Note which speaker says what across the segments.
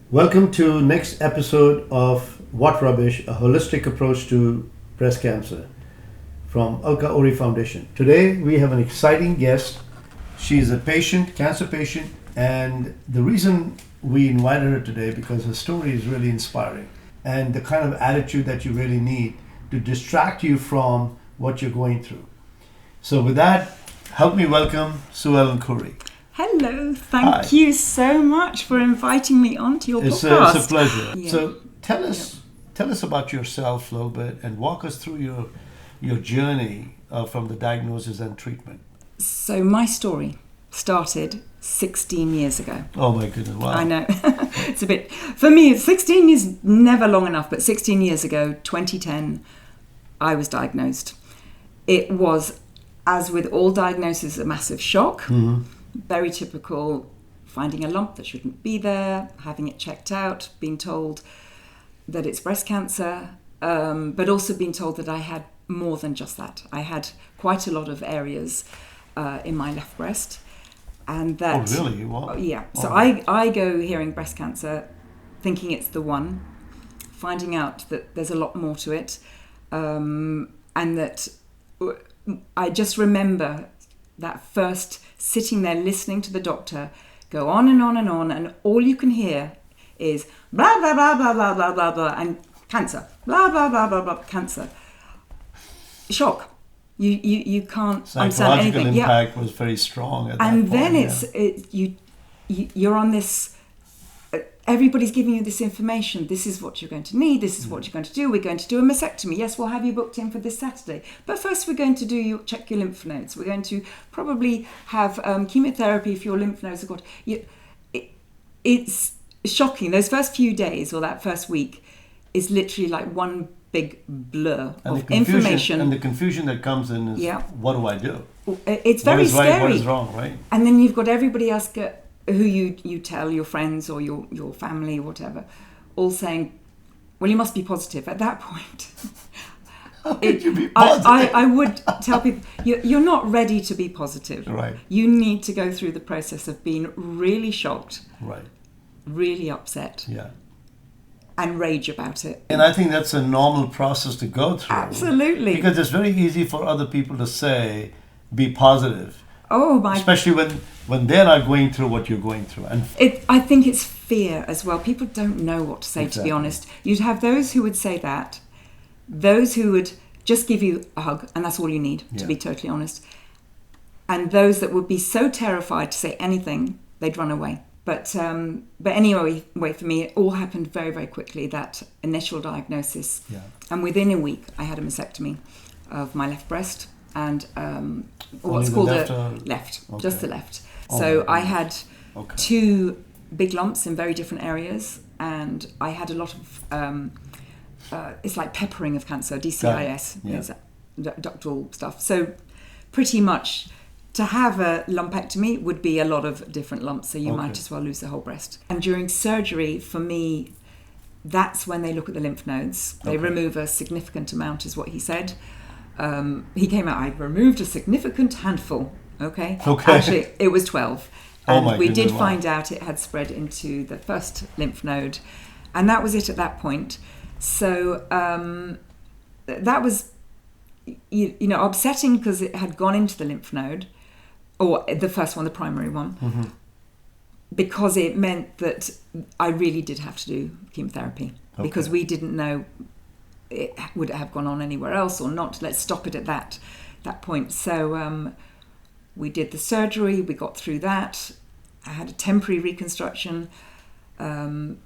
Speaker 1: Welcome to next episode of What Rubbish, a holistic approach to breast cancer from Suellen Khoury Foundation. Today we have an exciting guest. She's a patient, cancer patient, and the reason we invited her today because her story is really inspiring and the kind of attitude that you really need to distract you from what you're going through. So with that, help me welcome Suellen Khoury.
Speaker 2: Hello, thank you so much for inviting me onto your podcast.
Speaker 1: It's a pleasure. Yeah. So tell us about yourself a little bit and walk us through your journey from the diagnosis and treatment.
Speaker 2: So my story started 16 years ago.
Speaker 1: Oh my goodness, wow.
Speaker 2: I know. It's a bit, for me, 16 is never long enough, but 16 years ago, 2010, I was diagnosed. It was, as with all diagnoses, a massive shock. Mm-hmm. Very typical, finding a lump that shouldn't be there, having it checked out, being told that it's breast cancer, but also being told that I had more than just that. I had quite a lot of areas in my left breast. And that,
Speaker 1: oh, really? Wow.
Speaker 2: Yeah. So I go hearing breast cancer, thinking it's the one, finding out that there's a lot more to it, and that I just remember that first sitting there listening to the doctor go on and on and on, and all you can hear is blah, blah, blah, blah, blah, blah, blah, blah, and cancer, blah, blah, blah, blah, blah, cancer. Shock. You can't understand anything.
Speaker 1: Psychological impact was very strong at that point.
Speaker 2: And then you're on this, everybody's giving you this information. This is what you're going to need. This is what you're going to do. We're going to do a mastectomy. Yes, we'll have you booked in for this Saturday. But first we're going to check your lymph nodes. We're going to probably have chemotherapy if your lymph nodes have got... It's shocking. Those first few days or that first week is literally like one big blur of information.
Speaker 1: And the confusion that comes in is, what do I do?
Speaker 2: It's very scary.
Speaker 1: Right, what is wrong, right?
Speaker 2: And then you've got everybody else who you tell, your friends or your family or whatever, all saying, well, you must be positive. At that point,
Speaker 1: how could you be positive?
Speaker 2: I would tell people, you're not ready to be positive.
Speaker 1: Right.
Speaker 2: You need to go through the process of being really shocked,
Speaker 1: right,
Speaker 2: really upset, and rage about it.
Speaker 1: And I think that's a normal process to go through.
Speaker 2: Absolutely.
Speaker 1: Because it's very easy for other people to say, be positive.
Speaker 2: Oh my!
Speaker 1: Especially when they're not going through what you're going through. And
Speaker 2: I think it's fear as well. People don't know what to say, exactly. To be honest. You'd have those who would say that, those who would just give you a hug, and that's all you need, to be totally honest. And those that would be so terrified to say anything, they'd run away. But anyway, for me, it all happened very, very quickly, that initial diagnosis. Yeah. And within a week, I had a mastectomy of my left breast and what's called left, okay. Just the left. So I had two big lumps in very different areas, and I had a lot of, it's like peppering of cancer, DCIS, ductal stuff. So pretty much... to have a lumpectomy would be a lot of different lumps, so you might as well lose the whole breast. And during surgery, for me, that's when they look at the lymph nodes. They remove a significant amount, is what he said. He came out, I removed a significant handful, okay? Actually, it was 12. And we did find out it had spread into the first lymph node. And that was it at that point. So that was, upsetting because it had gone into the lymph node. Or the first one, the primary one, because it meant that I really did have to do chemotherapy because we didn't know it would have gone on anywhere else or not. Let's stop it at that point. So we did the surgery. We got through that. I had a temporary reconstruction, and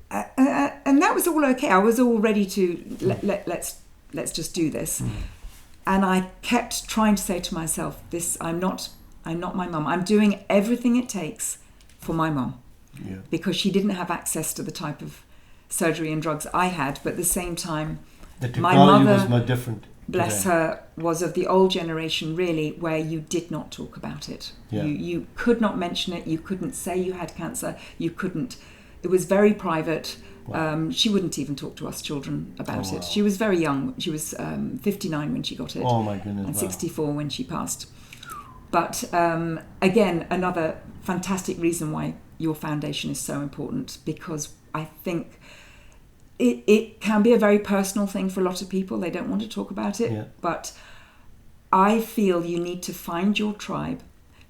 Speaker 2: that was all okay. I was all ready to let's just do this. And I kept trying to say to myself, I'm not my mum. I'm doing everything it takes for my mum. Yeah. Because she didn't have access to the type of surgery and drugs I had. But at the same time, my mother,
Speaker 1: was no different.
Speaker 2: Bless her, was of the old generation, really, where you did not talk about it. Yeah. You could not mention it. You couldn't say you had cancer. You couldn't. It was very private. Wow. She wouldn't even talk to us children about it. She was very young. She was 59 when she got it.
Speaker 1: Oh my goodness!
Speaker 2: And 64 when she passed. But again, another fantastic reason why your foundation is so important, because I think it can be a very personal thing for a lot of people. They don't want to talk about it, but I feel you need to find your tribe,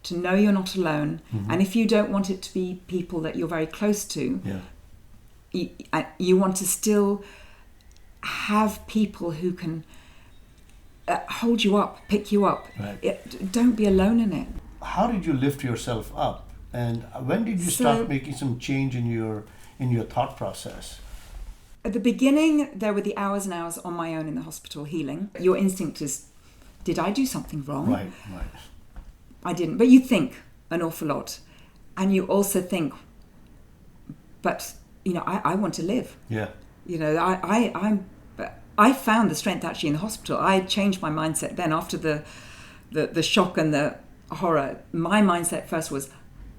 Speaker 2: to know you're not alone. And if you don't want it to be people that you're very close to, you want to still have people who can hold you up, pick you up. Don't be alone in it.
Speaker 1: How did you lift yourself up, and when did you start making some change in your thought process?
Speaker 2: At the beginning, there were the hours and hours on my own in the hospital healing. Your instinct is, did I do something wrong?
Speaker 1: Right.
Speaker 2: I didn't. But you think an awful lot. And you also think, but, I want to live.
Speaker 1: Yeah.
Speaker 2: I found the strength actually in the hospital. I changed my mindset then after the shock and the horror. My mindset first was,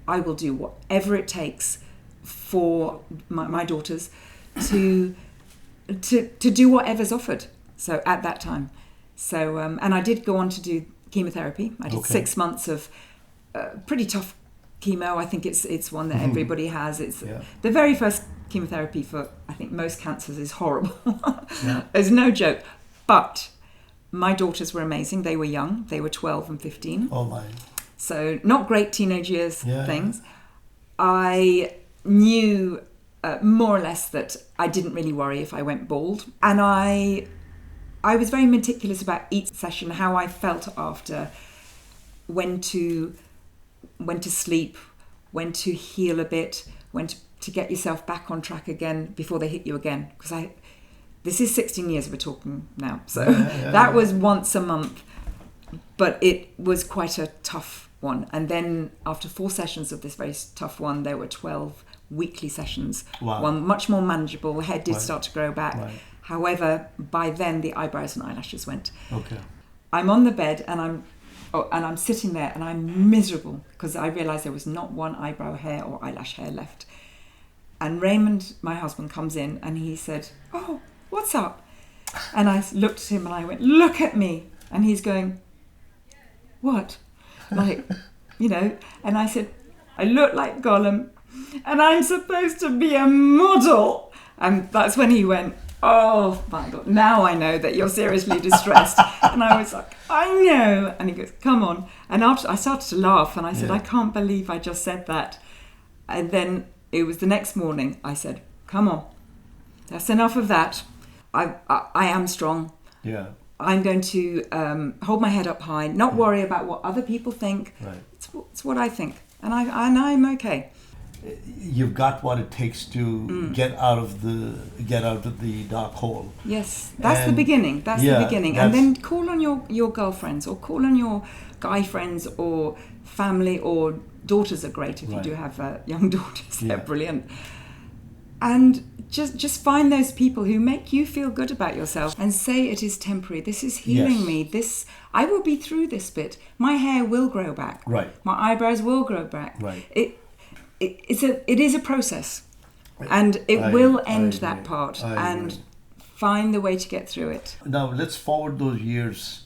Speaker 2: I will do whatever it takes for my daughters to do whatever's offered. So at that time. So, and I did go on to do chemotherapy. I did 6 months of pretty tough chemo. I think it's one that everybody has. It's the very first chemotherapy for, I think, most cancers is horrible. It's no joke. But my daughters were amazing. They were young. They were 12 and 15.
Speaker 1: Oh my.
Speaker 2: So not great teenage years things. I knew more or less that I didn't really worry if I went bald. And I was very meticulous about each session, how I felt after, when to sleep, when to heal a bit, when to get yourself back on track again before they hit you again. Because this is 16 years we're talking now. So that was once a month. But it was quite a tough one. And then after 4 sessions of this very tough one, there were 12 weekly sessions.
Speaker 1: Wow.
Speaker 2: One much more manageable. The head did start to grow back. Right. However, by then the eyebrows and eyelashes went. Okay. I'm on the bed and I'm sitting there and I'm miserable because I realised there was not one eyebrow hair or eyelash hair left. And Raymond, my husband, comes in and he said, "Oh, what's up?" And I looked at him and I went, "Look at me." And he's going, "What?" Like, and I said, "I look like Gollum and I'm supposed to be a model." And that's when he went, "Oh my God, now I know that you're seriously distressed." And I was like, "I know." And he goes, "Come on." And after I started to laugh and I said, "I can't believe I just said that." And then it was the next morning, I said, "Come on, that's enough of that. I am strong. Yeah. I'm going to hold my head up high, not worry about what other people think. Right. It's what I think. And I'm okay."
Speaker 1: You've got what it takes to get out of the dark hole.
Speaker 2: Yes, that's the beginning. That's the beginning. And then call on your girlfriends or call on your guy friends or family, or daughters are great if you do have young daughters. They're brilliant. And just find those people who make you feel good about yourself and say it is temporary. This is healing me. I will be through this bit. My hair will grow back. Right. My eyebrows will grow back. Right. It is a process, and it will end that part, and find the way to get through it.
Speaker 1: Now let's forward those years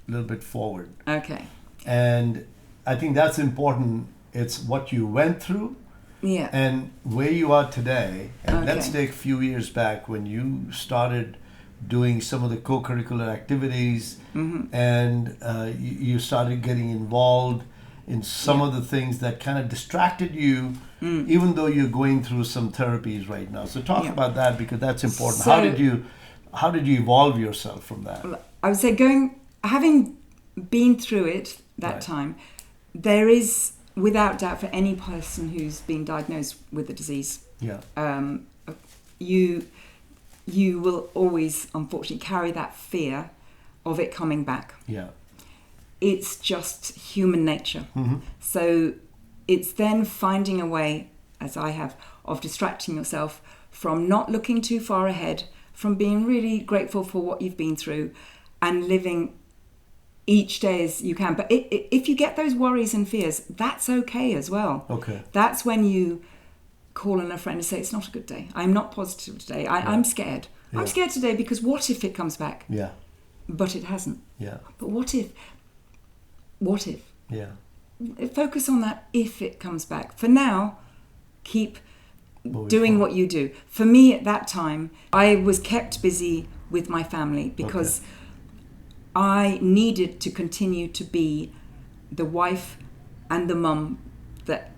Speaker 1: a little bit forward.
Speaker 2: Okay.
Speaker 1: And I think that's important. It's what you went through, and where you are today. And let's take a few years back when you started doing some of the co-curricular activities, and you started getting involved in some of the things that kind of distracted you, even though you're going through some therapies right now. So talk about that, because that's important. So, how did you evolve yourself from that?
Speaker 2: I would say having been through it that time, there is, without doubt, for any person who's been diagnosed with the disease, you will always, unfortunately, carry that fear of it coming back. Yeah. It's just human nature. So it's then finding a way, as I have, of distracting yourself from not looking too far ahead, from being really grateful for what you've been through, and living each day as you can. But if you get those worries and fears, that's okay as well. Okay. That's when you call on a friend and say, "It's not a good day. I'm not positive today. I'm scared. Yeah. I'm scared today because what if it comes back?" Yeah. But it hasn't. Yeah. But what if? What if? Yeah. Focus on that if it comes back. For now, keep doing what you do. For me at that time, I was kept busy with my family because I needed to continue to be the wife and the mum that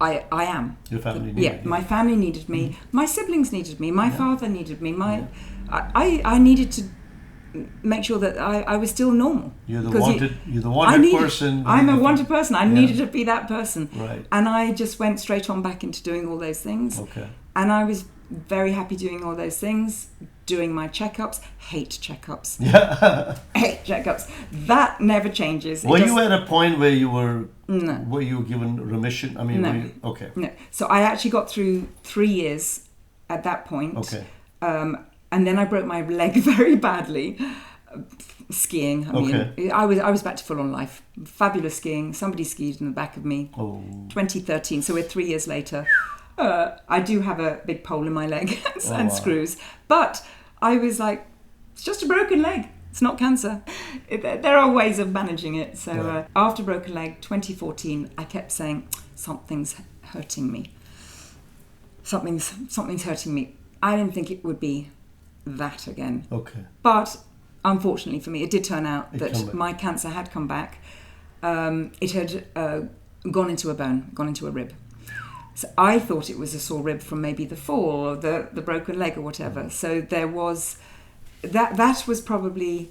Speaker 2: I am.
Speaker 1: Your family needed you.
Speaker 2: My family needed me. My siblings needed me. My father needed me. I needed to make sure that I was still normal.
Speaker 1: You're the wanted person.
Speaker 2: I'm a wanted person. I needed to be that person.
Speaker 1: Right.
Speaker 2: And I just went straight on back into doing all those things.
Speaker 1: Okay.
Speaker 2: And I was very happy doing all those things, doing my checkups. Hate checkups.
Speaker 1: Yeah.
Speaker 2: Hate checkups. That never changes.
Speaker 1: Were you at a point where you were?
Speaker 2: No.
Speaker 1: Were you given remission? I mean,
Speaker 2: no.
Speaker 1: Okay.
Speaker 2: No. So I actually got through 3 years at that point.
Speaker 1: Okay.
Speaker 2: And then I broke my leg very badly skiing. I mean, I was back to full on life. Fabulous skiing. Somebody skied in the back of me. 2013. So we're 3 years later. I do have a big pole in my leg and screws. But I was like, it's just a broken leg. It's not cancer. There are ways of managing it. So after broken leg, 2014, I kept saying, something's hurting me. Something's hurting me. I didn't think it would be that again.
Speaker 1: Okay.
Speaker 2: But unfortunately for me, it did turn out that my cancer had come back. It had gone into a bone, gone into a rib. So I thought it was a sore rib from maybe the fall or the broken leg or whatever. So there was that was probably,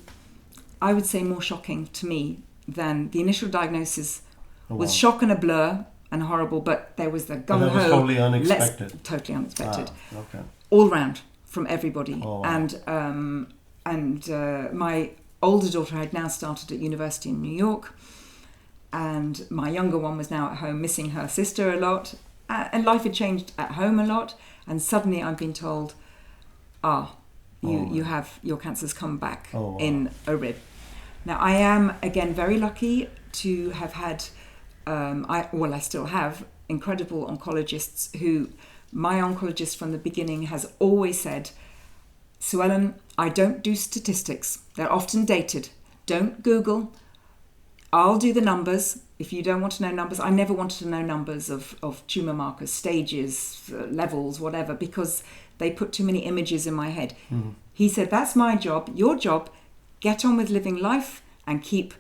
Speaker 2: I would say, more shocking to me than the initial diagnosis. Was shock and a blur and horrible, but there was the gung-ho.
Speaker 1: That was totally unexpected.
Speaker 2: Totally unexpected.
Speaker 1: Okay.
Speaker 2: All round from everybody.
Speaker 1: Oh, wow.
Speaker 2: And my older daughter had now started at university in New York, and my younger one was now at home missing her sister a lot, and life had changed at home a lot, and suddenly I've been told, you have your cancer's come back in a rib. Now I am again very lucky to have had I still have incredible oncologists who, my oncologist from the beginning has always said, Suellen, I don't do statistics. They're often dated. Don't Google. I'll do the numbers. If you don't want to know numbers, I never wanted to know numbers of tumour markers, stages, levels, whatever, because they put too many images in my head. Mm-hmm. He said, that's my job, your job, get on with living life and keep,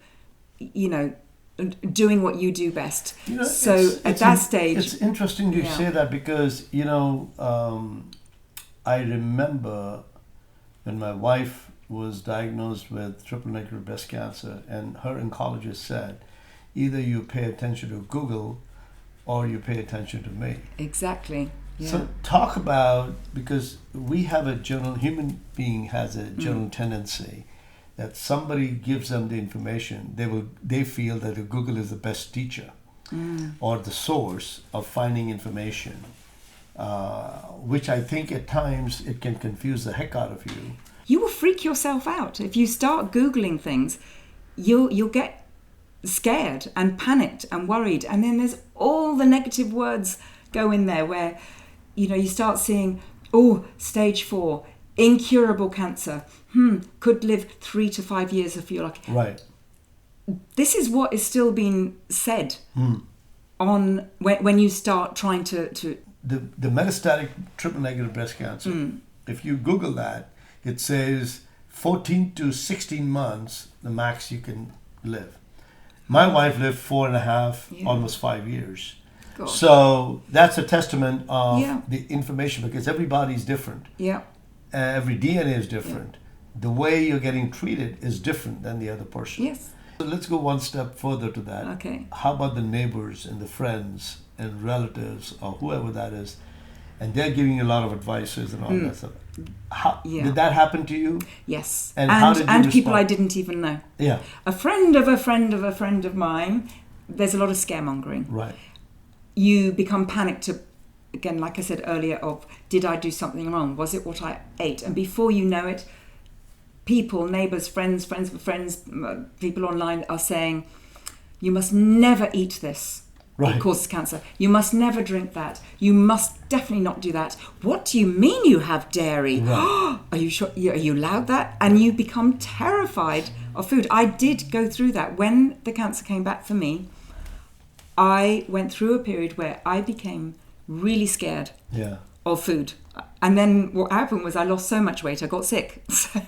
Speaker 2: doing what you do best. So at that stage...
Speaker 1: It's interesting you say that because, I remember when my wife was diagnosed with triple-negative breast cancer and her oncologist said, either you pay attention to Google or you pay attention to me.
Speaker 2: Exactly. Yeah.
Speaker 1: So talk about, because we have human being has a general tendency that somebody gives them the information, they feel that Google is the best teacher or the source of finding information, which I think at times it can confuse the heck out of you.
Speaker 2: You will freak yourself out. If you start Googling things, you'll get scared and panicked and worried, and then there's all the negative words go in there where you start seeing, stage 4, incurable cancer, could live 3 to 5 years if you're lucky.
Speaker 1: Right.
Speaker 2: This is what is still being said on when you start trying to
Speaker 1: the metastatic triple negative breast cancer. If you Google that, it says 14 to 16 months the max you can live. My wife lived 4.5, almost 5 years. God. So that's a testament of the information, because everybody's different.
Speaker 2: Yeah.
Speaker 1: Every DNA is different. Yeah. The way you're getting treated is different than the other person.
Speaker 2: Yes.
Speaker 1: So let's go one step further to that.
Speaker 2: Okay.
Speaker 1: How about the neighbors and the friends and relatives or whoever that is, and they're giving you a lot of advices and all that stuff. Did that happen to you?
Speaker 2: Yes.
Speaker 1: And how did you respond?
Speaker 2: People I didn't even know.
Speaker 1: Yeah.
Speaker 2: A friend of a friend of a friend of mine. There's a lot of scaremongering.
Speaker 1: Right.
Speaker 2: You become panicked again, like I said earlier, of did I do something wrong? Was it what I ate? And before you know it, people, neighbours, friends of friends, people online are saying, you must never eat this. Right. It causes cancer. You must never drink that. You must definitely not do that. What do you mean you have dairy? Right. Are you sure? Are you allowed that? And you become terrified of food. I did go through that. When the cancer came back for me, I went through a period where I became really scared
Speaker 1: Yeah.
Speaker 2: of food. And then what happened was I lost so much weight, I got sick.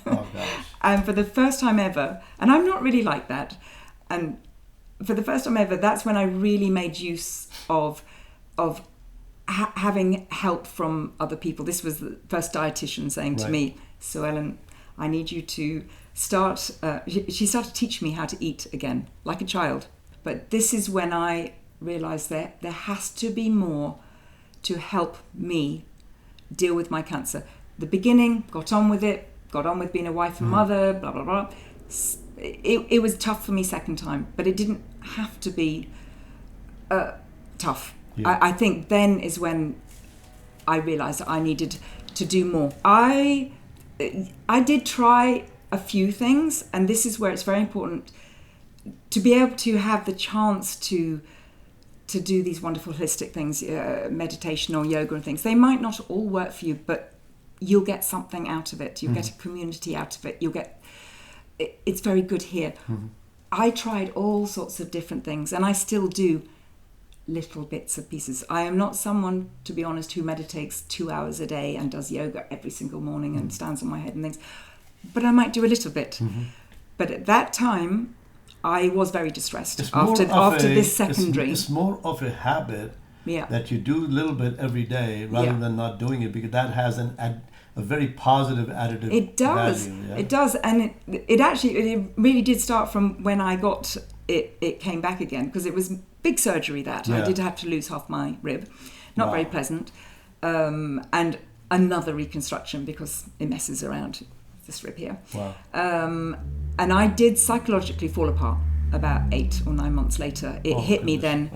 Speaker 1: Oh gosh.
Speaker 2: And for the first time ever, and I'm not really like that, and for the first time ever, that's when I really made use of having help from other people. This was the first dietitian saying to me, Suellen, I need you to start, she started teaching me how to eat again, like a child. But this is when I realised that there has to be more to help me deal with my cancer. The beginning, got on with it, got on with being a wife and mother, blah, blah, blah. It was tough for me second time, but it didn't have to be tough. Yeah. I think then is when I realised that I needed to do more. I did try a few things, and this is where it's very important to be able to have the chance to do these wonderful holistic things, meditation or yoga and things. They might not all work for you, but you'll get something out of it. You'll get a community out of it. It's very good here. I tried all sorts of different things, and I still do little bits and pieces. I am not someone, to be honest, who meditates 2 hours a day and does yoga every single morning and stands on my head and things, but I might do a little bit. But at that time, I was very distressed after this secondary.
Speaker 1: It's more of a habit that you do a little bit every day rather than not doing it, because that has a very positive additive value. Yeah?
Speaker 2: It does, and it really did start from when I got it. It came back again because it was big surgery that I did have to lose half my rib, not very pleasant, and another reconstruction because it messes around this rib here. And I did psychologically fall apart about 8 or 9 months later. It hit me then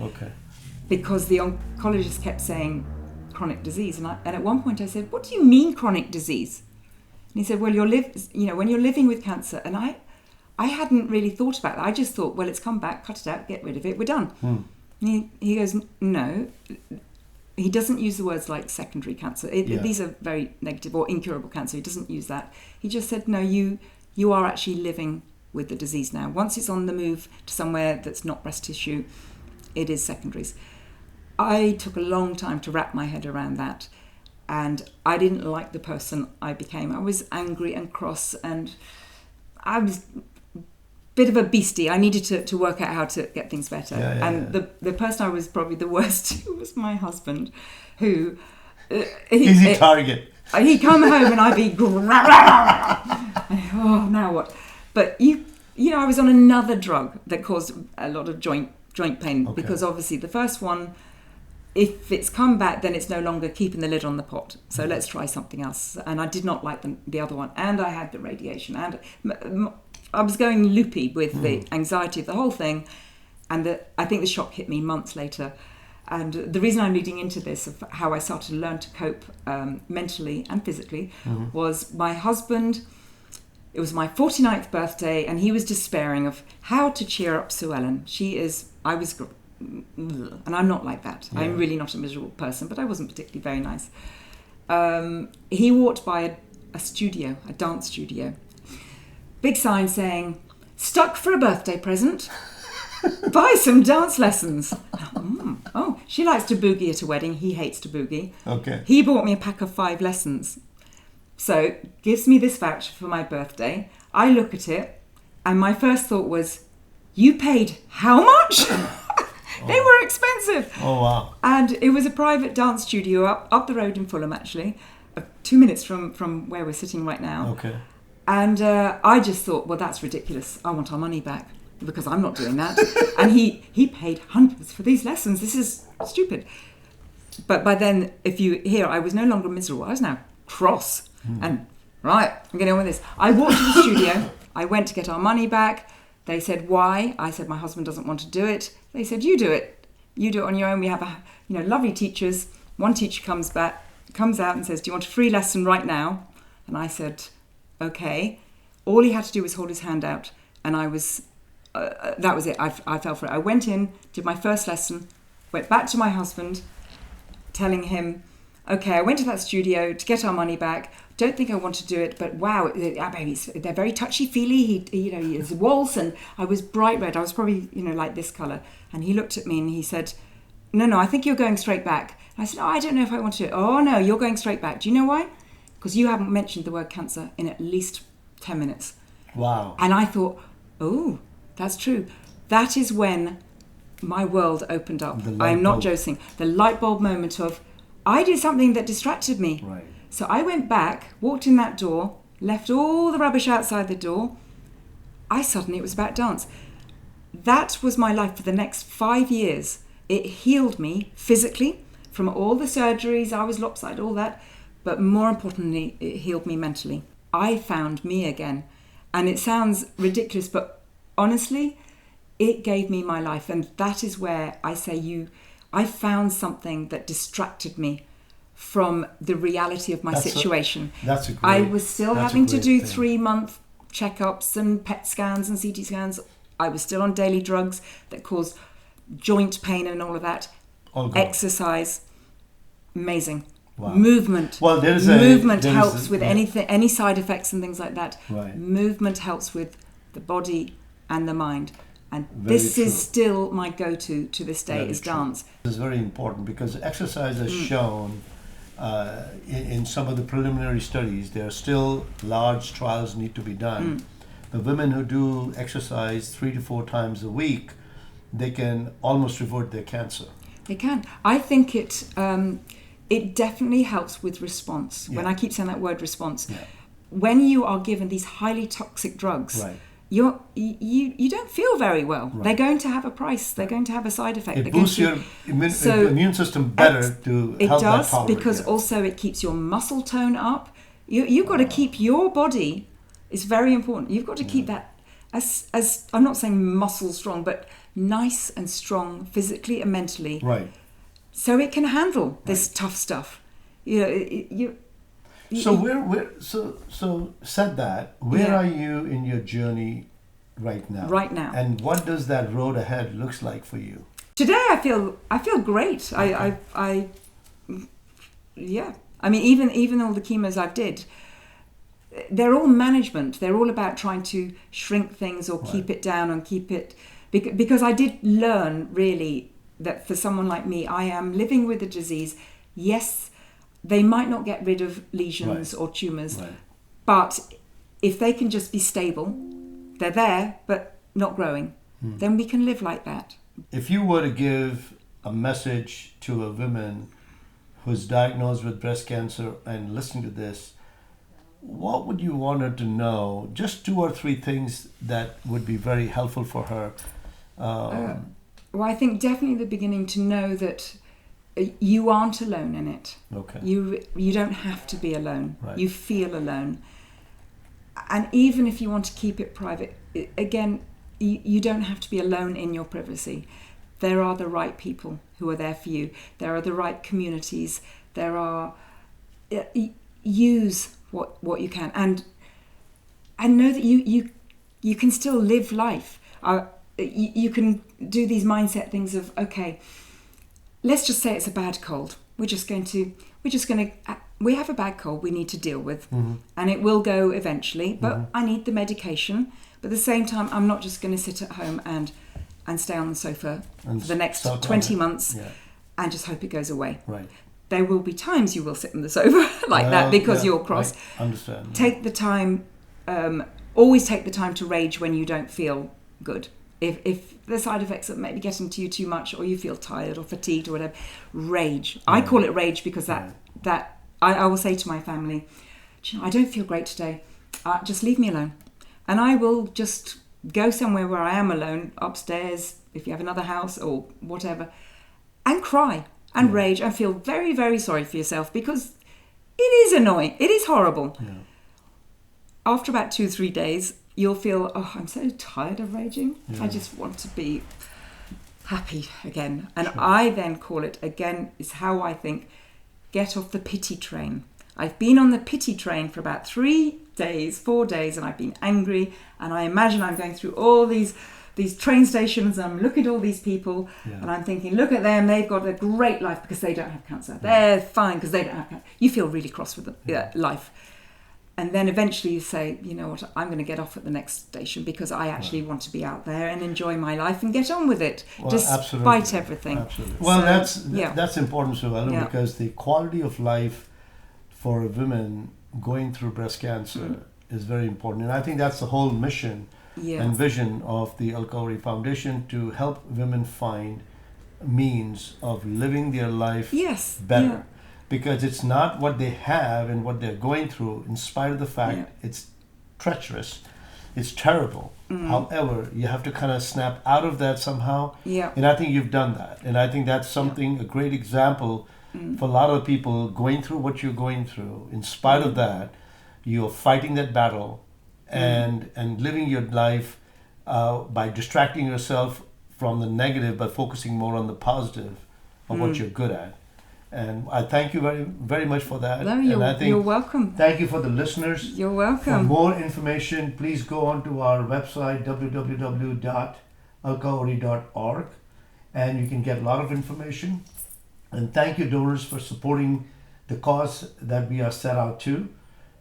Speaker 2: because the oncologist kept saying chronic disease, and at one point I said, "What do you mean chronic disease?" And he said, "Well, when you're living with cancer," and I hadn't really thought about that. I just thought, well, it's come back, cut it out, get rid of it, we're done. And he goes, no. He doesn't use the words like secondary cancer. These are very negative, or incurable cancer. He doesn't use that. He just said, no, you are actually living with the disease now. Once it's on the move to somewhere that's not breast tissue, it is secondaries. I took a long time to wrap my head around that, and I didn't like the person I became. I was angry and cross, and I was a bit of a beastie. I needed to work out how to get things better. The person I was probably the worst to was my husband, who...
Speaker 1: easy target.
Speaker 2: He'd come home and I'd be... oh, now what? But, I was on another drug that caused a lot of joint pain, because obviously the first one, if it's come back, then it's no longer keeping the lid on the pot. So let's try something else. And I did not like the other one. And I had the radiation. And I was going loopy with the anxiety of the whole thing. And I think the shock hit me months later. And the reason I'm leading into this, of how I started to learn to cope mentally and physically, was my husband. It was my 49th birthday, and he was despairing of how to cheer up Suellen. And I'm not like that. Yeah. I'm really not a miserable person, but I wasn't particularly very nice. He walked by a studio, a dance studio. Big sign saying, "Stuck for a birthday present. Buy some dance lessons." Oh, she likes to boogie at a wedding. He hates to boogie.
Speaker 1: Okay.
Speaker 2: He bought me a pack of 5 lessons. So, gives me this voucher for my birthday. I look at it, and my first thought was, you paid how much? They were expensive.
Speaker 1: Oh, wow.
Speaker 2: And it was a private dance studio up the road in Fulham, actually, 2 minutes from where we're sitting right now.
Speaker 1: Okay.
Speaker 2: And I just thought, well, that's ridiculous. I want our money back, because I'm not doing that. And he paid hundreds for these lessons. This is stupid. But by then, if you hear, I was no longer miserable. I was now cross. And, right, I'm getting on with this. I walked to the studio. I went to get our money back. They said, why? I said, my husband doesn't want to do it. They said, you do it. You do it on your own. We have lovely teachers. One teacher comes out and says, do you want a free lesson right now? And I said, okay. All he had to do was hold his hand out. And I was, that was it. I fell for it. I went in, did my first lesson, went back to my husband, telling him, okay, I went to that studio to get our money back. Don't think I want to do it, but wow, they're very touchy-feely. He's a waltz, and I was bright red. I was probably, like this colour. And he looked at me and he said, no, I think you're going straight back. And I said, oh, I don't know if I want to. Oh, no, you're going straight back. Do you know why? Because you haven't mentioned the word cancer in at least 10 minutes.
Speaker 1: Wow.
Speaker 2: And I thought, oh, that's true. That is when my world opened up. I'm not joking. The light bulb moment of, I did something that distracted me.
Speaker 1: Right.
Speaker 2: So I went back, walked in that door, left all the rubbish outside the door. It was about dance. That was my life for the next 5 years. It healed me physically from all the surgeries. I was lopsided, all that. But more importantly, it healed me mentally. I found me again. And it sounds ridiculous, but honestly, it gave me my life. And that is where I say I found something that distracted me from the reality of my situation. I was still having to do 3-month checkups and PET scans and CT scans. I was still on daily drugs that caused joint pain and all of that. Exercise, amazing. Wow. Movement.
Speaker 1: Well,
Speaker 2: movement helps with anything, any side effects and things like that.
Speaker 1: Right.
Speaker 2: Movement helps with the body and the mind. And this is still my go-to to this day is dance.
Speaker 1: This is very important because exercise has shown in some of the preliminary studies, there are still large trials need to be done. The women who do exercise 3 to 4 times a week, they can almost revert their cancer.
Speaker 2: They can. I think it definitely helps with response. When I keep saying that word response, when you are given these highly toxic drugs, you don't feel very well. Right. They're going to have a price. They're going to have a side effect.
Speaker 1: It boosts your immune system better to help that tolerate.
Speaker 2: Because also it keeps your muscle tone up. You've got to keep your body. It's very important. You've got to keep that as I'm not saying muscle strong, but nice and strong physically and mentally.
Speaker 1: Right.
Speaker 2: So it can handle this tough stuff.
Speaker 1: So said that, where are you in your journey right now?
Speaker 2: Right now.
Speaker 1: And what does that road ahead looks like for you?
Speaker 2: Today I feel great. Okay. I mean even all the chemos I've did, they're all management. They're all about trying to shrink things or keep it down and keep it because I did learn really that for someone like me, I am living with a disease. Yes, they might not get rid of lesions or tumours, but if they can just be stable, they're there, but not growing, then we can live like that.
Speaker 1: If you were to give a message to a woman who's diagnosed with breast cancer and listening to this, what would you want her to know? Just 2 or 3 things that would be very helpful for her.
Speaker 2: Well, I think definitely the beginning to know that you aren't alone in it.
Speaker 1: Okay.
Speaker 2: You don't have to be alone.
Speaker 1: Right.
Speaker 2: You feel alone. And even if you want to keep it private, again, you don't have to be alone in your privacy. There are the right people who are there for you. There are the right communities. There are... use what you can. And know that you can still live life. You can do these mindset things of, okay, let's just say it's a bad cold. We have a bad cold we need to deal with, and it will go eventually, but I need the medication. But at the same time, I'm not just going to sit at home and stay on the sofa for the next 20 months and just hope it goes away.
Speaker 1: Right.
Speaker 2: There will be times you will sit on the sofa like that because you're cross.
Speaker 1: I understand.
Speaker 2: Take the time, always take the time to rage when you don't feel good. If the side effects are maybe getting to you too much, or you feel tired or fatigued or whatever, rage. I call it rage because that I will say to my family, I don't feel great today. Just leave me alone, and I will just go somewhere where I am alone, upstairs, if you have another house or whatever, and cry and rage and feel very, very sorry for yourself because it is annoying. It is horrible. Yeah. After about 2-3 days, you'll feel, I'm so tired of raging. Yeah. I just want to be happy again. And I then call it, again, is how I think, get off the pity train. I've been on the pity train for about 4 days, and I've been angry. And I imagine I'm going through all these train stations, and I'm looking at all these people, and I'm thinking, look at them, they've got a great life because they don't have cancer. They're fine because they don't have cancer. You feel really cross with life. And then eventually you say, you know what, I'm going to get off at the next station because I actually want to be out there and enjoy my life and get on with it, despite everything.
Speaker 1: Absolutely. Well,
Speaker 2: so,
Speaker 1: that's important, Suellen, because the quality of life for a woman going through breast cancer is very important. And I think that's the whole mission and vision of the Al Khoury Foundation, to help women find means of living their life better. Yeah. Because it's not what they have and what they're going through, in spite of the fact it's treacherous, it's terrible. However, you have to kind of snap out of that somehow. Yeah. And I think you've done that. And I think that's something, a great example for a lot of people going through what you're going through. In spite of that, you're fighting that battle and living your life by distracting yourself from the negative, but focusing more on the positive of what you're good at. And I thank you very, very much for that.
Speaker 2: No, you're welcome.
Speaker 1: Thank you for the listeners.
Speaker 2: You're welcome.
Speaker 1: For more information, please go on to our website, www.alkhoury.org, and you can get a lot of information. And thank you, donors, for supporting the cause that we are set out to,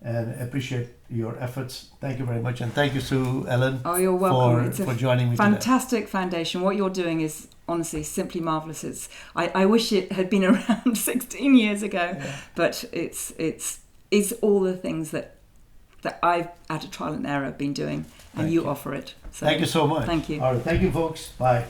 Speaker 1: and appreciate your efforts. Thank you very much. And thank you, Suellen,
Speaker 2: you're welcome.
Speaker 1: for joining me
Speaker 2: fantastic today. Foundation. What you're doing is honestly simply marvelous. I wish it had been around 16 years ago, but it's all the things that I've at a trial and error been doing, and you offer it. So,
Speaker 1: thank you so much.
Speaker 2: Thank you.
Speaker 1: All right, thank you, folks. Bye.